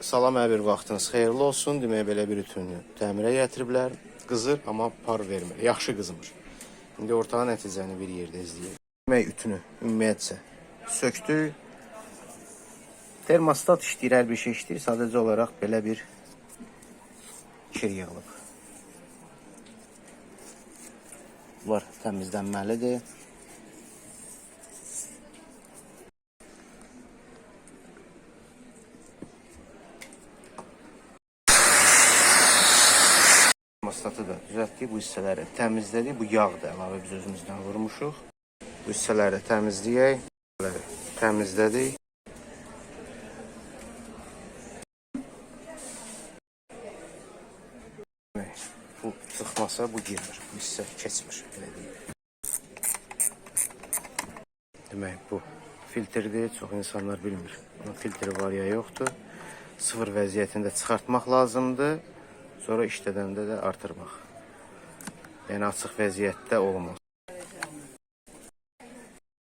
Salam, hər bir vaxtınız xeyirli olsun. Demək, belə bir ütünü təmirə gətiriblər. Qızır, amma par vermir. Yaxşı qızmır. İndi ortağı nəticəni bir yerdə izləyək. Demək, ütünü ümumiyyətcə söktük. Termostat işləyir, hər bir şey işləyir. Sadəcə olaraq belə bir kir yığılıb. Bunlar təmizlənməlidir. Termostatı da düzəltdik, bu hissələri təmizlədik. Bu yağdır, əlavə biz özümüzdən vurmuşuq. Bu hissələri təmizləyək. Təmizlədik. Bu sıxmasa bu girmir, bu hissə keçmir. Demək, bu filtrdir, çox insanlar bilmir. Bunun filtri var ya yoxdur. Sıfır vəziyyətində çıxartmaq lazımdır. Sonra işlədəndə də artırmaq. Yəni açıq vəziyyətdə olmaz.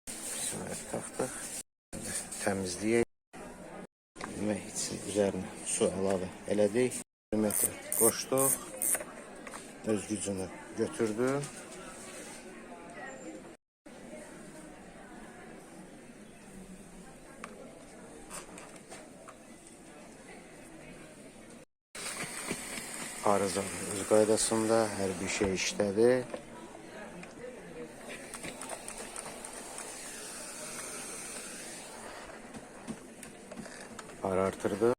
Bismillah, taxdıq. Təmizləyək. Demək, üçün üzərinə su əlavə elədik. Termometr qoşduq. Öz gücünü götürdü. Arıza öz qaydasında hər bir şey işlədi. Par artırdı.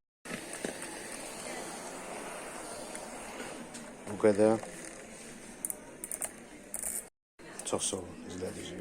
Bu qədər. Çox sağ olun, izlədiyiniz üçün.